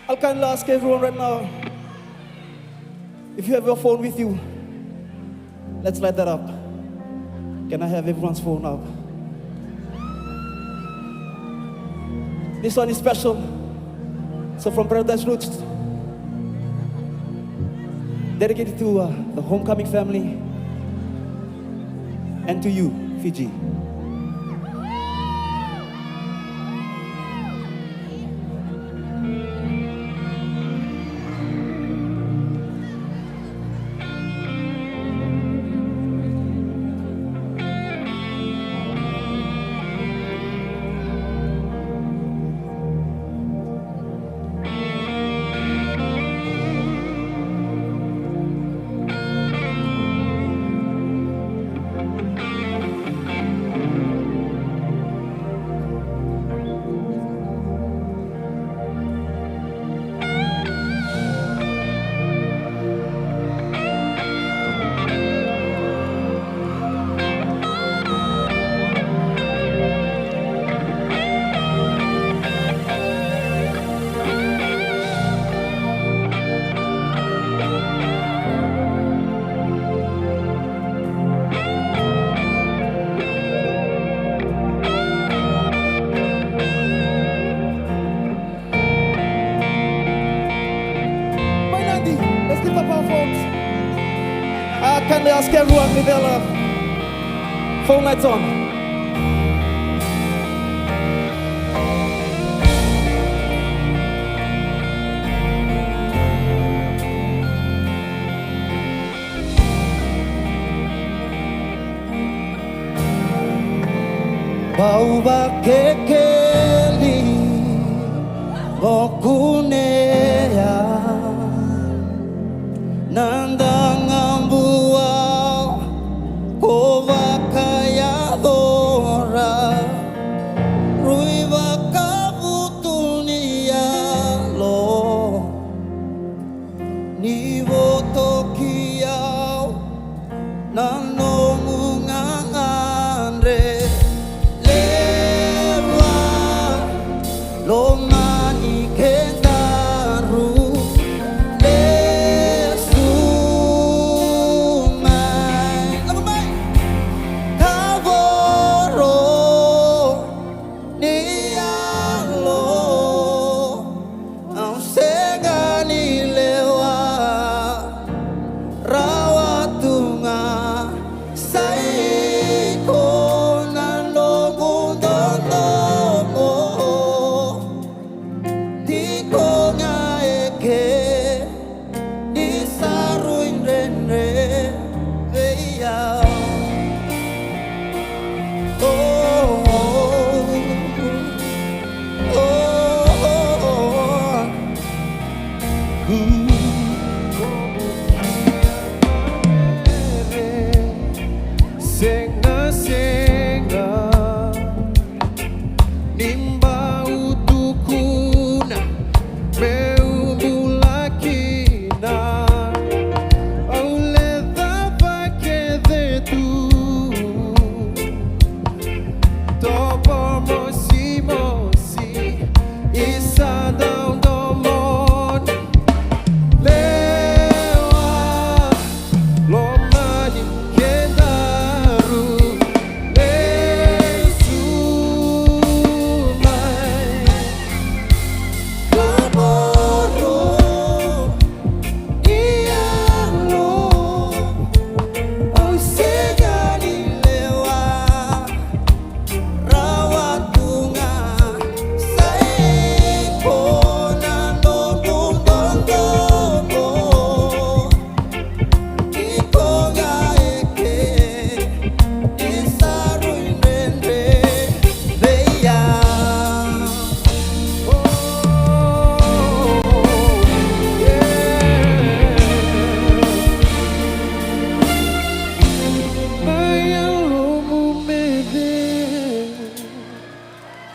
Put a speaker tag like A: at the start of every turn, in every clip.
A: I'll kindly ask everyone right now, if you have your phone with you, let's light that up. Can I have everyone's phone up? This one is special. So from Paradise Rootz, dedicated to the HomeComing family and to you, Fiji. Nadi, let's lift up our phones. Can they ask everyone with their phone lights on? Bauba kekeli bokunea nandangambua kova kaya dora ruiva kavutunia lo nivo tokiao nanongungangandre Lomani kendaru lesumai Lomai Kavoro nialo Ang segani lewa rawatunga saiko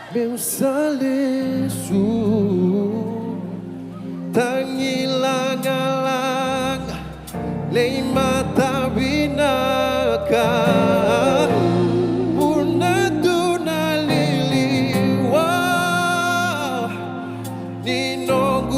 A: Meu salesu tangilang-alang lay mata binaka Una dunaliliwa ninong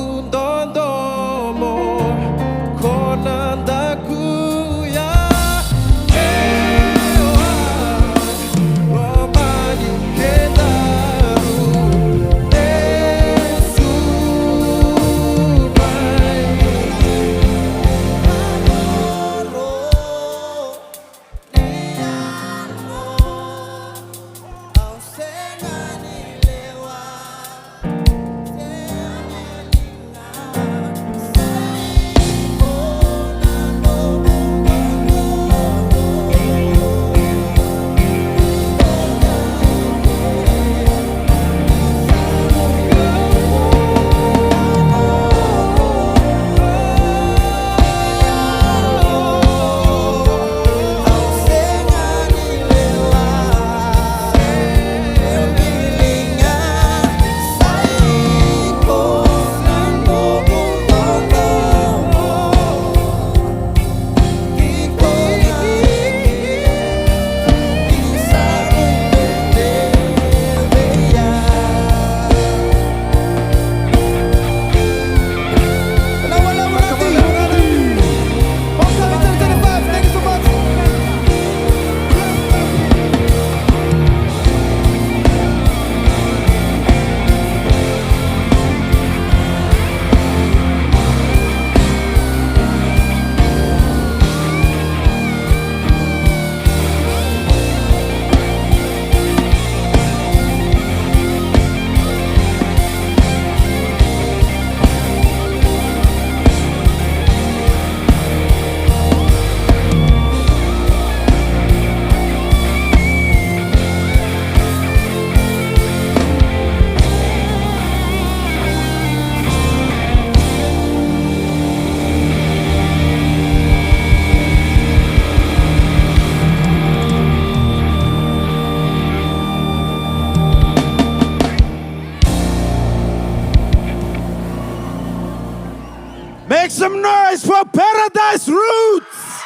B: Make some noise for Paradise Rootz!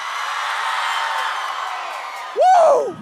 B: Woo!